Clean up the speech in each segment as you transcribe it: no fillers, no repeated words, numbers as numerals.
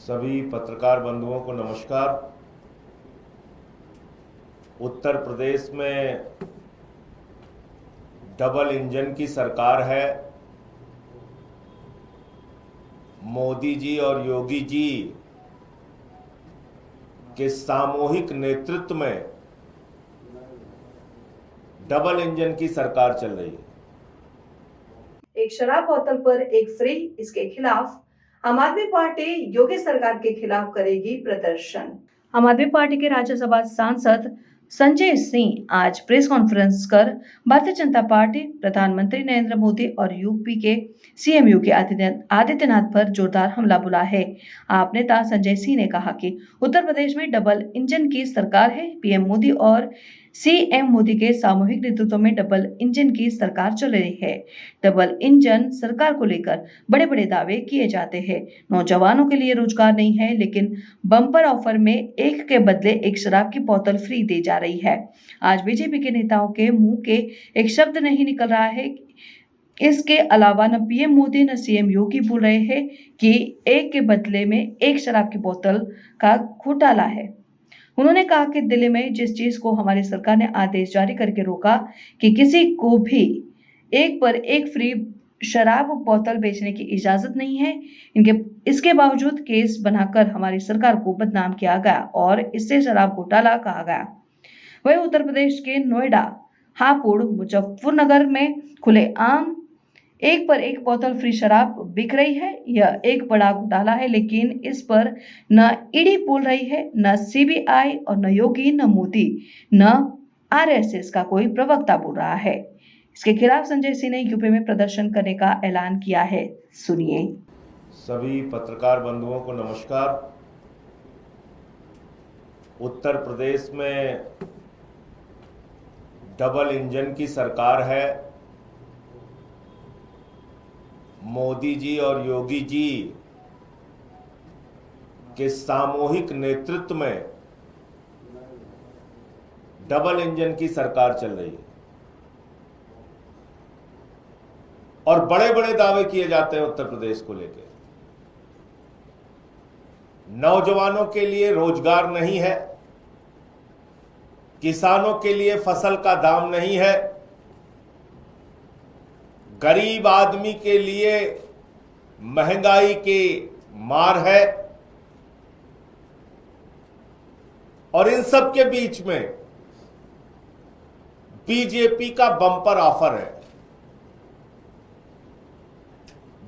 सभी पत्रकार बंधुओं को नमस्कार। उत्तर प्रदेश में डबल इंजन की सरकार है। मोदी जी और योगी जी के सामूहिक नेतृत्व में डबल इंजन की सरकार चल रही है। एक शराब बोतल पर एक फ्री, इसके खिलाफ आम आदमी पार्टी योगी सरकार के खिलाफ करेगी प्रदर्शन। आम आदमी पार्टी के राज्यसभा सांसद संजय सिंह आज प्रेस कॉन्फ्रेंस कर भारतीय जनता पार्टी, प्रधानमंत्री नरेंद्र मोदी और यूपी के सीएम योगी आदित्यनाथ पर जोरदार हमला बोला है। आप नेता संजय सिंह ने कहा कि उत्तर प्रदेश में डबल इंजन की सरकार है। पीएम मोदी और सीएम मोदी के सामूहिक नेतृत्व में डबल इंजन की सरकार चल रही है। डबल इंजन सरकार को लेकर बड़े बड़े दावे किए जाते हैं। नौजवानों के लिए रोजगार नहीं है, लेकिन बम्पर ऑफर में एक के बदले एक शराब की बोतल फ्री दी जा रही है। आज बीजेपी के नेताओं के मुंह के एक शब्द नहीं निकल रहा है। इसके अलावा न पीएम मोदी न सीएम योगी बोल रहे हैं कि एक के बदले में एक शराब की बोतल का घोटाला है। उन्होंने कहा कि दिल्ली में जिस चीज को हमारी सरकार ने आदेश जारी करके रोका कि किसी को भी एक पर एक फ्री शराब बोतल बेचने की इजाजत नहीं है, इसके बावजूद केस बनाकर हमारी सरकार को बदनाम किया गया और इससे शराब घोटाला कहा गया। वही उत्तर प्रदेश के नोएडा, हापुड़, मुजफ्फरनगर में खुलेआम एक पर एक बोतल फ्री शराब बिक रही है। यह एक बड़ा घोटाला है, लेकिन इस पर न ईडी बोल रही है, न सीबीआई और न योगी, न मोदी, न आरएसएस का कोई प्रवक्ता बोल रहा है। इसके खिलाफ संजय सिंह ने यूपी में प्रदर्शन करने का ऐलान किया है। सुनिए। सभी पत्रकार बंधुओं को नमस्कार। उत्तर प्रदेश में डबल इंजन की सरकार है। मोदी जी और योगी जी के सामूहिक नेतृत्व में डबल इंजन की सरकार चल रही है और बड़े बड़े दावे किए जाते हैं उत्तर प्रदेश को लेकर। नौजवानों के लिए रोजगार नहीं है, किसानों के लिए फसल का दाम नहीं है, गरीब आदमी के लिए महंगाई की मार है, और इन सब के बीच में बीजेपी का बम्पर ऑफर है।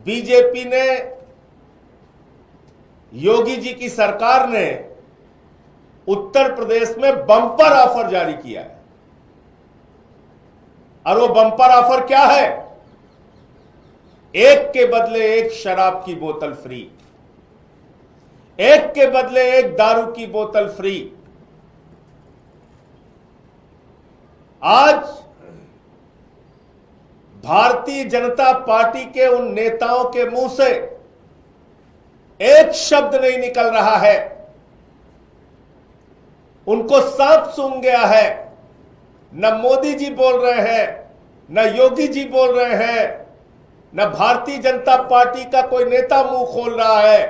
बीजेपी ने, योगी जी की सरकार ने उत्तर प्रदेश में बम्पर ऑफर जारी किया है। और वो बम्पर ऑफर क्या है? एक के बदले एक शराब की बोतल फ्री, एक के बदले एक दारू की बोतल फ्री। आज भारतीय जनता पार्टी के उन नेताओं के मुंह से एक शब्द नहीं निकल रहा है। उनको सांप सूंघ गया है। न मोदी जी बोल रहे हैं, न योगी जी बोल रहे हैं, न भारतीय जनता पार्टी का कोई नेता मुंह खोल रहा है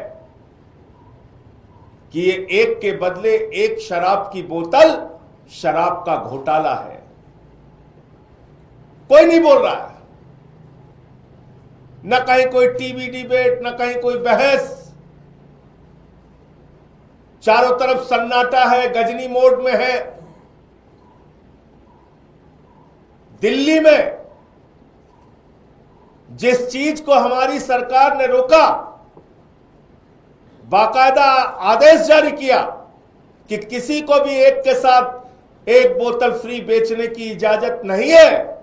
कि ये एक के बदले एक शराब की बोतल शराब का घोटाला है। कोई नहीं बोल रहा है। न कहीं कोई टीवी डिबेट, न कहीं कोई बहस। चारों तरफ सन्नाटा है, गजनी मोड में है। दिल्ली में जिस चीज को हमारी सरकार ने रोका, बाकायदा आदेश जारी किया कि किसी को भी एक के साथ एक बोतल फ्री बेचने की इजाजत नहीं है,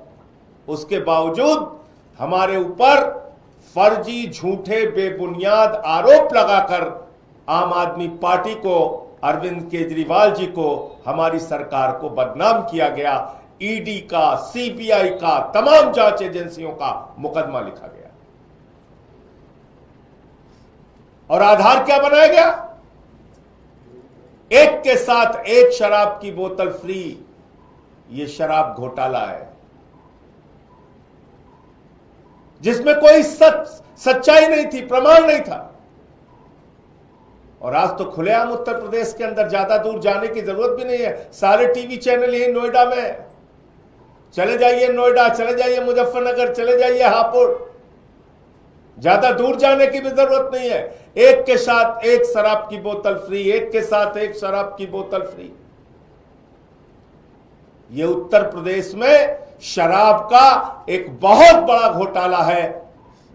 उसके बावजूद हमारे ऊपर फर्जी, झूठे, बेबुनियाद आरोप लगाकर आम आदमी पार्टी को, अरविंद केजरीवाल जी को, हमारी सरकार को बदनाम किया गया। ईडी का, सीबीआई का, तमाम जांच एजेंसियों का मुकदमा लिखा गया। और आधार क्या बनाया गया? एक के साथ एक शराब की बोतल फ्री। यह शराब घोटाला है जिसमें कोई सच्चाई नहीं थी, प्रमाण नहीं था। और आज तो खुलेआम उत्तर प्रदेश के अंदर ज्यादा दूर जाने की जरूरत भी नहीं है। सारे टीवी चैनल यही नोएडा में है। चले जाइए नोएडा, चले जाइए मुजफ्फरनगर, चले जाइए हापुड़, ज्यादा दूर जाने की भी जरूरत नहीं है। एक के साथ एक शराब की बोतल फ्री, एक के साथ एक शराब की बोतल फ्री। ये उत्तर प्रदेश में शराब का एक बहुत बड़ा घोटाला है,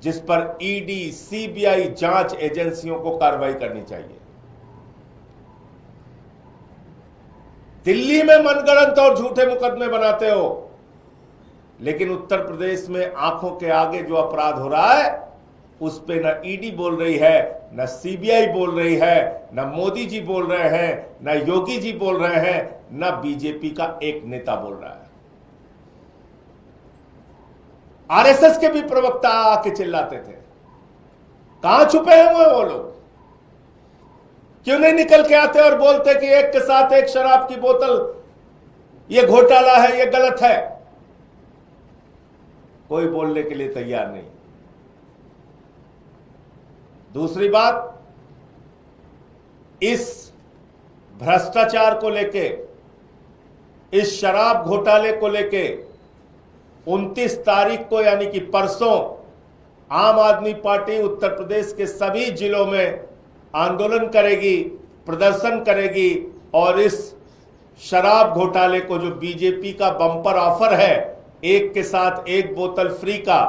जिस पर ईडी, सीबीआई जांच एजेंसियों को कार्रवाई करनी चाहिए। दिल्ली में मनगढ़ंत और झूठे मुकदमे बनाते हो, लेकिन उत्तर प्रदेश में आंखों के आगे जो अपराध हो रहा है उस पे न ईडी बोल रही है, न सीबीआई बोल रही है, न मोदी जी बोल रहे हैं, न योगी जी बोल रहे हैं, न बीजेपी का एक नेता बोल रहा है। आरएसएस के भी प्रवक्ता आके चिल्लाते थे। कहां छुपे हुए वो लोग? क्यों नहीं निकल के आते और बोलते कि एक के साथ एक शराब की बोतल ये घोटाला है, ये गलत है? कोई बोलने के लिए तैयार नहीं। दूसरी बात, इस भ्रष्टाचार को लेके, इस शराब घोटाले को लेके 29 तारीख को यानी कि परसों आम आदमी पार्टी उत्तर प्रदेश के सभी जिलों में आंदोलन करेगी, प्रदर्शन करेगी और इस शराब घोटाले को, जो बीजेपी का बम्पर ऑफर है एक के साथ एक बोतल फ्री का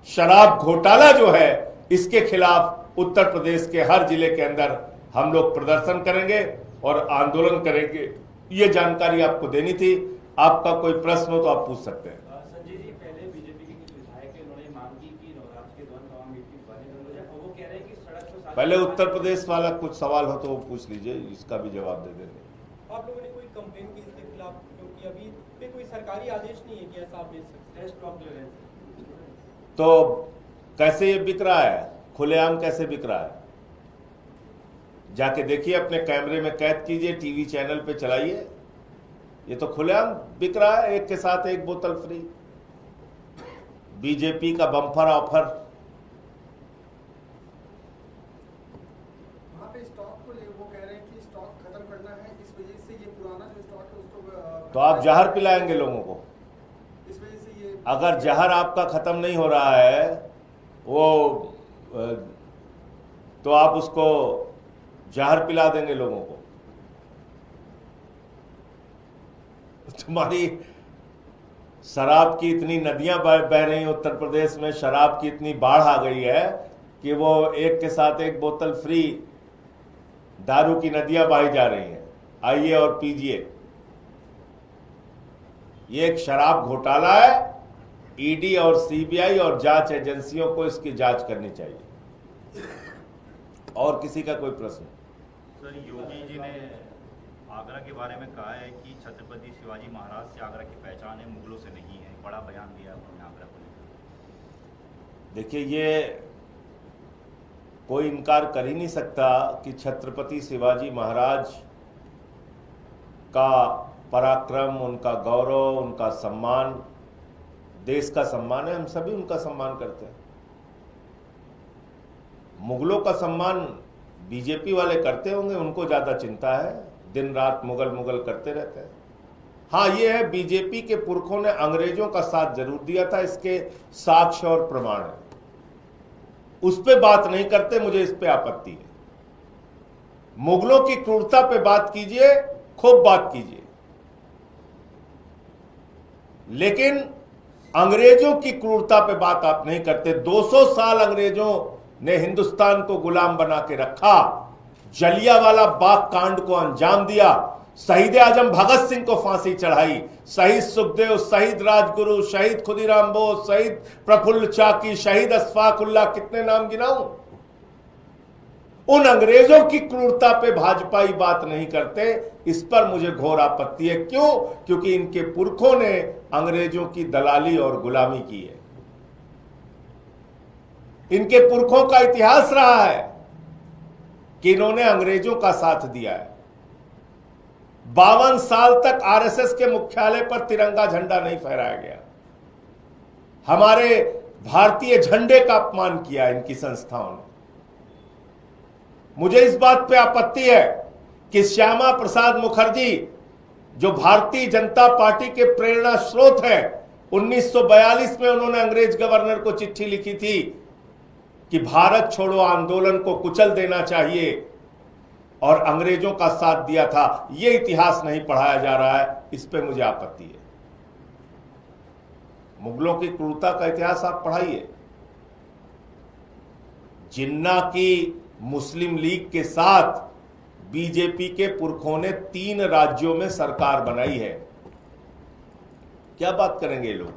शराब घोटाला जो है, इसके खिलाफ उत्तर प्रदेश के हर जिले के अंदर हम लोग प्रदर्शन करेंगे और आंदोलन करेंगे। ये जानकारी आपको देनी थी। आपका कोई प्रश्न हो तो आप पूछ सकते हैं। संजय जी, पहले बीजेपी के कुछ विधायक उन्होंने मांग की कि नवरात्र के दौरान तमाम मीटिंग बंद हो जाए, और वो कह रहे हैं कि सड़क पर पहले उत्तर प्रदेश वाला कुछ सवाल हो तो वो पूछ लीजिए, इसका भी जवाब दे देंगे। आप लोगों ने कोई कंप्लेन की इसके खिलाफ, क्योंकि अभी पे कोई सरकारी आदेश नहीं है कि ऐसा आप बेच सकते हैं? स्टॉक क्लियरेंस तो कैसे ये बिक रहा है, खुलेआम कैसे बिक रहा है? जाके देखिए, अपने कैमरे में कैद कीजिए, टीवी चैनल पे चलाइए। ये तो खुलेआम बिक रहा है, एक के साथ एक बोतल फ्री। बीजेपी का बम्पर ऑफर। वहाँ पे स्टॉक को वो कह रहे हैं कि स्टॉक खत्म करना है, इस वजह से ये पुराना जो स्टॉक है उसको तो आप जहर पिलाएंगे लोगों को। इस वजह से ये, अगर जहर आपका खत्म नहीं हो रहा है वो, तो आप उसको जहर पिला देंगे लोगों को। तुम्हारी शराब की इतनी नदियां बह रही हैं उत्तर प्रदेश में, शराब की इतनी बाढ़ आ गई है कि वो एक के साथ एक बोतल फ्री दारू की नदियां बही जा रही हैं। आइए और पीजिए। ये एक शराब घोटाला है। ईडी और सीबीआई और जांच एजेंसियों को इसकी जांच करनी चाहिए। और किसी का कोई प्रश्न? सर, योगी जी ने आगरा के बारे में कहा है कि छत्रपति शिवाजी महाराज से आगरा की पहचान है, मुगलों से नहीं है। बड़ा बयान दिया उन्होंने आगरा को लेकर। देखिए, ये कोई इनकार कर ही नहीं सकता कि छत्रपति शिवाजी महाराज का पराक्रम, उनका गौरव, उनका सम्मान देश का सम्मान है। हम सभी उनका सम्मान करते हैं। मुगलों का सम्मान बीजेपी वाले करते होंगे, उनको ज्यादा चिंता है, दिन रात मुगल मुगल करते रहते हैं। हाँ, ये है, बीजेपी के पुरखों ने अंग्रेजों का साथ जरूर दिया था, इसके साक्ष्य और प्रमाण है। उस पे बात नहीं करते, मुझे इस पे आपत्ति है। मुगलों की क्रूरता पे बात कीजिए, खूब बात कीजिए, लेकिन अंग्रेजों की क्रूरता पे बात आप नहीं करते। 200 साल अंग्रेजों ने हिंदुस्तान को गुलाम बना के रखा, जलियांवाला बाग कांड को अंजाम दिया, शहीद आजम भगत सिंह को फांसी चढ़ाई, शहीद सुखदेव, शहीद राजगुरु, शहीद खुदीराम बोस, शहीद प्रफुल्ल चाकी, शहीद अशफाकुल्लाह, कितने नाम गिनाऊं। उन अंग्रेजों की क्रूरता पे भाजपाई बात नहीं करते, इस पर मुझे घोर आपत्ति है। क्यों? क्योंकि इनके पुरखों ने अंग्रेजों की दलाली और गुलामी की है। इनके पुरखों का इतिहास रहा है कि इन्होंने अंग्रेजों का साथ दिया है। 52 साल तक आरएसएस के मुख्यालय पर तिरंगा झंडा नहीं फहराया गया। हमारे भारतीय झंडे का अपमान किया इनकी संस्थाओं ने। मुझे इस बात पे आपत्ति है कि श्यामा प्रसाद मुखर्जी जो भारतीय जनता पार्टी के प्रेरणा स्रोत हैं, 1942 में उन्होंने अंग्रेज गवर्नर को चिट्ठी लिखी थी कि भारत छोड़ो आंदोलन को कुचल देना चाहिए और अंग्रेजों का साथ दिया था। यह इतिहास नहीं पढ़ाया जा रहा है, इस पे मुझे आपत्ति है। मुगलों की क्रूरता का इतिहास आप पढ़ाइए। जिन्ना की मुस्लिम लीग के साथ बीजेपी के पुरखों ने 3 राज्यों में सरकार बनाई है। क्या बात करेंगे ये लोग?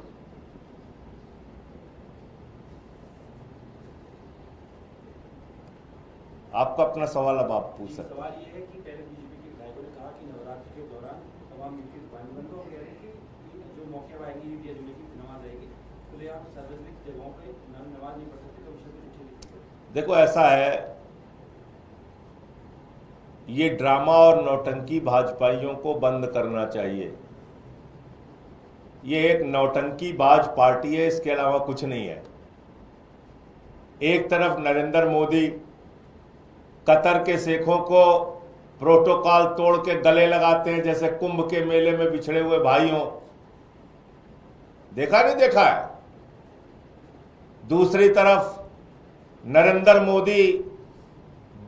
आपका अपना सवाल अब आप पूछ सकते हैं। सवाल ये है कि पहले बीजेपी के विधायकों ने कहा कि नवरात्र के दौरान तमाम मीट की दुकानें बंद हो गए हैं कि जो मौके पर आएंगी ईद या जुमे की नमाज आएगी खुलेआम सार्वजनिक जगहों पे नमाज नहीं पढ़ सकते, तो उससे चिट्ठी लिखी है। देखो ऐसा है, ये ड्रामा और नौटंकी भाजपाइयों को बंद करना चाहिए। ये एक नौटंकी बाज पार्टी है, इसके अलावा कुछ नहीं है। एक तरफ नरेंद्र मोदी कतर के शेखों को प्रोटोकॉल तोड़ के गले लगाते हैं जैसे कुंभ के मेले में बिछड़े हुए भाइयों। देखा नहीं देखा है? दूसरी तरफ नरेंद्र मोदी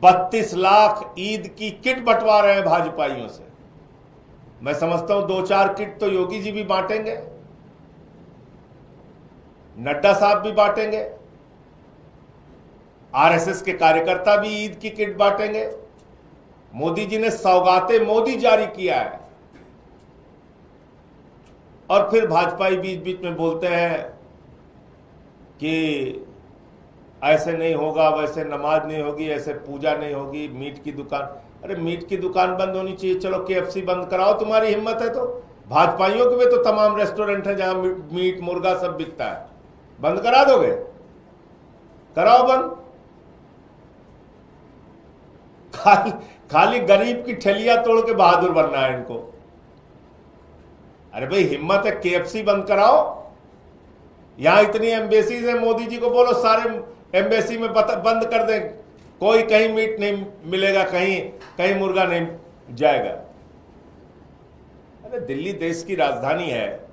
32 लाख ईद की किट बंटवा रहे हैं भाजपाइयों से। मैं समझता हूं 2-4 किट तो योगी जी भी बांटेंगे, नड्डा साहब भी बांटेंगे, आरएसएस के कार्यकर्ता भी ईद की किट बांटेंगे। मोदी जी ने सौगाते मोदी जारी किया है। और फिर भाजपाई बीच बीच में बोलते हैं कि ऐसे नहीं होगा, वैसे नमाज नहीं होगी, ऐसे पूजा नहीं होगी, मीट की दुकान। अरे मीट की दुकान बंद होनी चाहिए, चलो KFC बंद कराओ, तुम्हारी हिम्मत है तो। भाजपाइयों के भी तो तमाम रेस्टोरेंट है जहां मीट मुर्गा सब बिकता है, बंद करा दोगे? कराओ बंद। खाली गरीब की ठेलियां तोड़ के बहादुर बनना है इनको। अरे भाई हिम्मत है, KFC बंद कराओ। यहां इतनी एम्बेसीज है, मोदी जी को बोलो सारे एम्बेसी में बंद कर दें, कोई कहीं मीट नहीं मिलेगा, कहीं मुर्गा नहीं जाएगा। अरे दिल्ली देश की राजधानी है,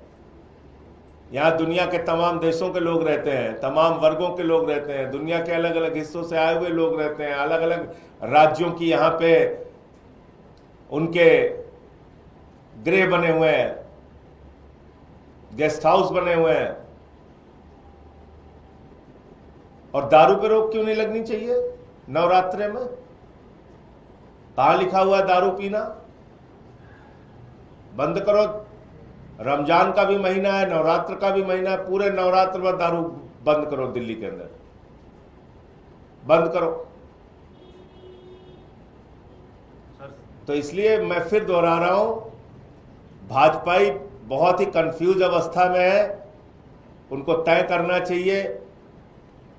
यहां दुनिया के तमाम देशों के लोग रहते हैं, तमाम वर्गों के लोग रहते हैं, दुनिया के अलग अलग हिस्सों से आए हुए लोग रहते हैं, अलग अलग राज्यों की यहां पे उनके गृह बने हुए हैं, गेस्ट हाउस बने हुए हैं। और दारू पे रोक क्यों नहीं लगनी चाहिए नवरात्रे में? कहां लिखा हुआ है दारू पीना? बंद करो। रमजान का भी महीना है, नवरात्र का भी महीना है, पूरे नवरात्र में दारू बंद करो। दिल्ली के अंदर बंद करो। तो इसलिए मैं फिर दोहरा रहा हूं, भाजपाई बहुत ही कंफ्यूज अवस्था में है, उनको तय करना चाहिए।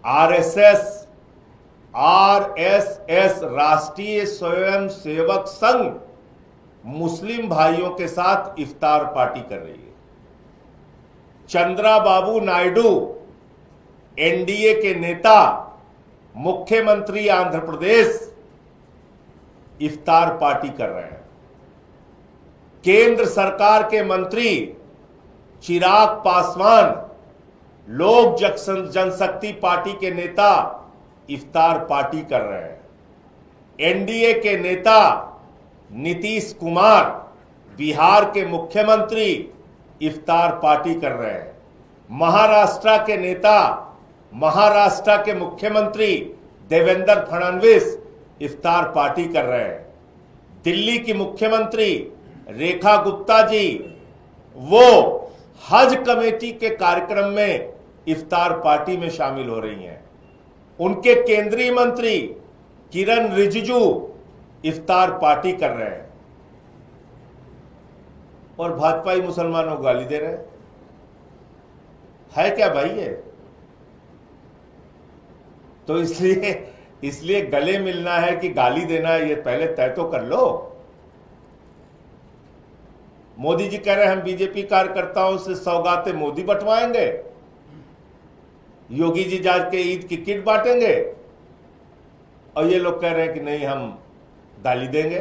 आरएसएस राष्ट्रीय स्वयंसेवक संघ मुस्लिम भाइयों के साथ इफ्तार पार्टी कर रही है। चंद्राबाबू नायडू एनडीए के नेता, मुख्यमंत्री आंध्र प्रदेश इफ्तार पार्टी कर रहे हैं। केंद्र सरकार के मंत्री चिराग पासवान, लोक जनशक्ति पार्टी के नेता इफ्तार पार्टी कर रहे हैं। एनडीए के नेता नीतीश कुमार, बिहार के मुख्यमंत्री इफ्तार पार्टी कर रहे हैं। महाराष्ट्र के नेता, महाराष्ट्र के मुख्यमंत्री देवेंद्र फडणवीस इफ्तार पार्टी कर रहे हैं। दिल्ली की मुख्यमंत्री रेखा गुप्ता जी, वो हज कमेटी के कार्यक्रम में इफ्तार पार्टी में शामिल हो रही हैं। उनके केंद्रीय मंत्री किरण रिजिजू इफ्तार पार्टी कर रहे हैं। और भाजपाई मुसलमानों को गाली दे रहे हैं। है क्या भाई ये? तो इसलिए गले मिलना है कि गाली देना है, ये पहले तय तो कर लो। मोदी जी कह रहे हैं हम बीजेपी कार्यकर्ताओं से सौगाते मोदी बंटवाएंगे, योगी जी जाके ईद की किट बांटेंगे, और ये लोग कह रहे हैं कि नहीं हम गाली देंगे।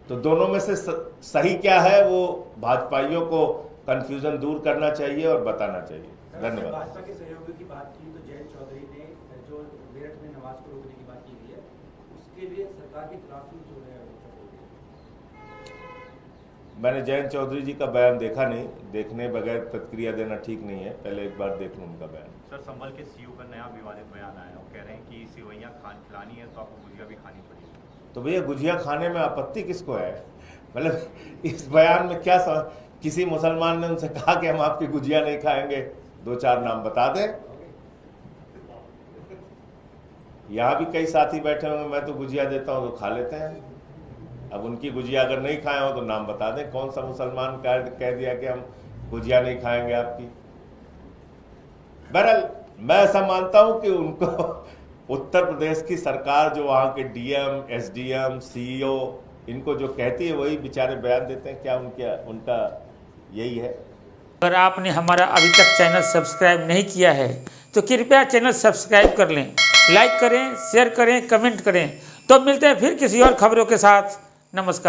तो दोनों में से सही क्या है वो भाजपाइयों को कंफ्यूजन दूर करना चाहिए और बताना चाहिए। धन्यवाद। भाजपा के सहयोगियों की बात की तो जयंत चौधरी ने जो मेरठ में नमाज को रोकने की बात की है उसके लिए सरकार के खिलाफ जो है मैंने जयंत चौधरी जी का बयान देखा नहीं, देखने बगैर प्रतिक्रिया देना ठीक नहीं है, पहले एक बार देख लूं उनका बयान। सर संभल के सीईओ का नया विवादित बयान आया, वो कह रहे हैं कि सेवैयां खिलानी है तो आपको गुजिया भी खानी पड़ेगी। तो भैया गुजिया खाने में आपत्ति किसको है? मतलब इस बयान में क्या किसी मुसलमान ने उनसे कहा कि हम आपकी गुजिया नहीं खाएंगे? 2-4 नाम बता दें। यहाँ भी कई साथी बैठे होंगे, मैं तो गुजिया देता हूँ तो खा लेते हैं। अब उनकी गुजिया अगर नहीं खाए हो तो नाम बता दें, कौन सा मुसलमान कह दिया कि हम गुजिया नहीं खाएंगे आपकी। बहरहाल मैं ऐसा मानता हूं कि उनको उत्तर प्रदेश की सरकार जो वहां के डीएम, एसडीएम, सीईओ इनको जो कहती है वही बेचारे बयान देते हैं। क्या उनका यही है? अगर आपने हमारा अभी तक चैनल सब्सक्राइब नहीं किया है तो कृपया चैनल सब्सक्राइब कर लें, लाइक करें, शेयर करें, कमेंट करें। तो मिलते हैं फिर किसी और खबरों के साथ। नमस्कार।